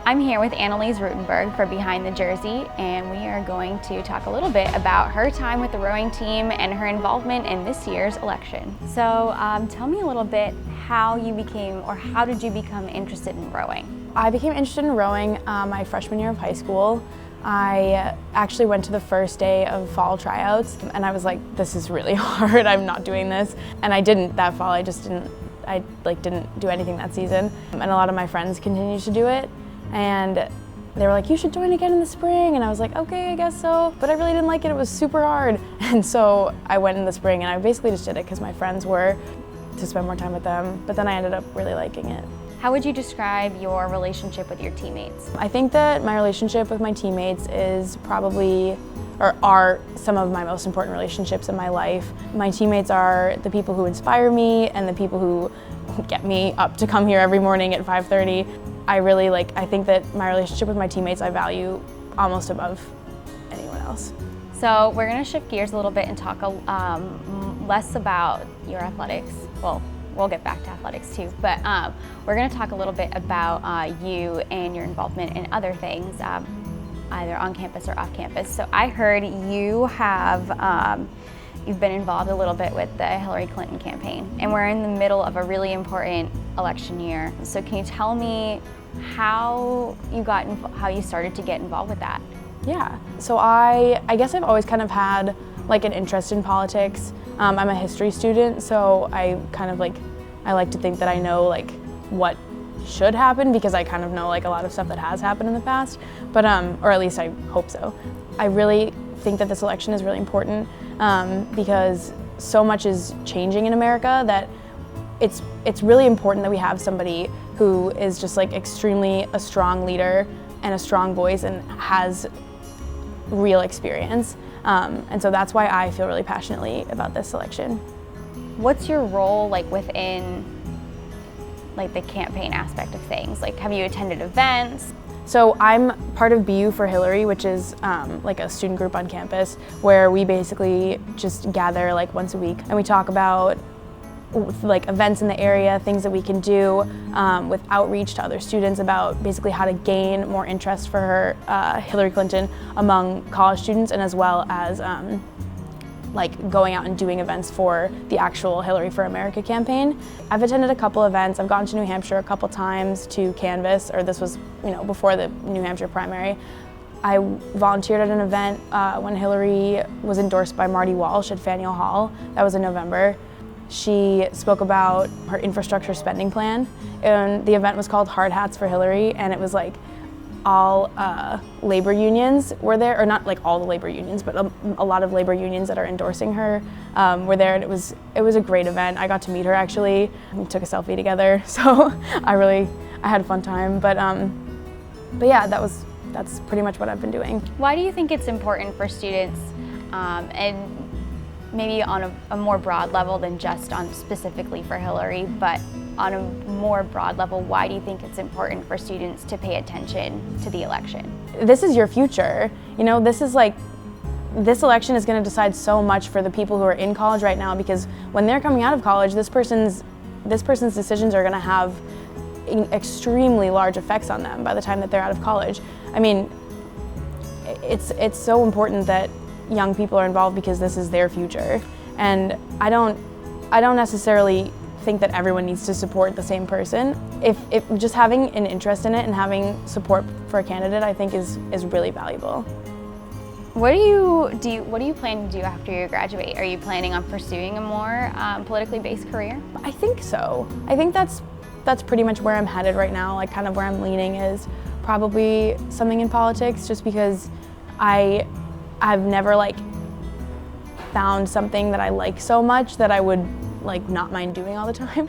I'm here with Annalise Routenberg for Behind the Jersey, and we are going to talk a little bit about her time with the rowing team and her involvement in this year's election. So tell me a little bit how you became, or how did you become interested in rowing? I became interested in rowing my freshman year of high school. I actually went to the first day of fall tryouts, and I was like, this is really hard, I'm not doing this. And I didn't that fall, I didn't do anything that season. And a lot of my friends continued to do it. And they were like, you should join again in the spring. And I was like, okay, I guess so. But I really didn't like it, it was super hard. And so I went in the spring and I basically just did it because my friends were, to spend more time with them. But then I ended up really liking it. How would you describe your relationship with your teammates? I think that my relationship with my teammates is probably, or are some of my most important relationships in my life. My teammates are the people who inspire me and the people who get me up to come here every morning at 5:30. I think that my relationship with my teammates I value almost above anyone else. So we're going to shift gears a little bit and talk less about your athletics. Well, we'll get back to athletics too, but we're going to talk a little bit about you and your involvement in other things, either on campus or off campus. So I heard you have you've been involved a little bit with the Hillary Clinton campaign, and we're in the middle of a really important election year. So can you tell me how you started to get involved with that? Yeah, so I guess I've always kind of had like an interest in politics. I'm a history student, so I like to think that I know like what should happen because I kind of know like a lot of stuff that has happened in the past, but or at least I hope so. I really think that this election is really important because so much is changing in America that it's really important that we have somebody who is just like extremely a strong leader and a strong voice and has real experience. And so that's why I feel really passionately about this election. What's your role like within like the campaign aspect of things? Like, have you attended events? So I'm part of BU for Hillary, which is like a student group on campus where we basically just gather like once a week and we talk about like events in the area, things that we can do with outreach to other students about basically how to gain more interest for her, Hillary Clinton among college students, and as well as like going out and doing events for the actual Hillary for America campaign. I've attended a couple events. I've gone to New Hampshire a couple times to canvass, or this was before the New Hampshire primary. I volunteered at an event when Hillary was endorsed by Marty Walsh at Faneuil Hall. That was in November. She spoke about her infrastructure spending plan, and the event was called Hard Hats for Hillary, and it was like all labor unions were there, or not like all the labor unions, but a lot of labor unions that are endorsing her were there, and it was a great event. I got to meet her actually. We took a selfie together, so I had a fun time. But yeah, that's pretty much what I've been doing. Why do you think it's important for students, and maybe on a more broad level than just on specifically for Hillary, but on a more broad level, why do you think it's important for students to pay attention to the election? This is your future. This election is going to decide so much for the people who are in college right now, because when they're coming out of college, this person's decisions are going to have extremely large effects on them by the time that they're out of college. I mean, it's so important that young people are involved because this is their future. And I don't necessarily think that everyone needs to support the same person. If just having an interest in it and having support for a candidate, I think is really valuable. What do you plan to do after you graduate? Are you planning on pursuing a more politically based career? I think so. I think that's pretty much where I'm headed right now. Like, kind of where I'm leaning is probably something in politics, just because I've never like found something that I like so much that I would like not mind doing all the time.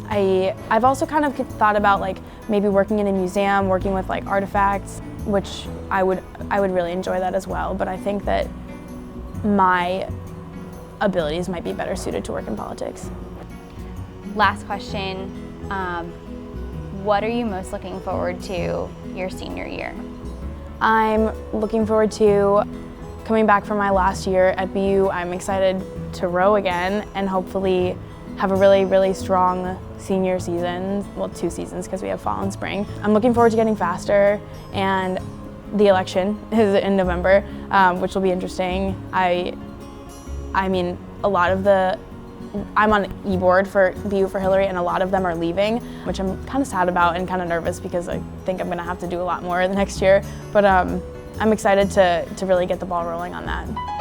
I've also kind of thought about like maybe working in a museum, working with like artifacts, which I would really enjoy that as well. But I think that my abilities might be better suited to work in politics. Last question, what are you most looking forward to your senior year? I'm looking forward to coming back from my last year at BU. I'm excited to row again and hopefully have a really, really strong senior season, well, 2 seasons because we have fall and spring. I'm looking forward to getting faster, and the election is in November, which will be interesting. I mean, I'm on e-board for BU for Hillary, and a lot of them are leaving, which I'm kind of sad about and kind of nervous because I think I'm going to have to do a lot more the next year. But I'm excited to really get the ball rolling on that.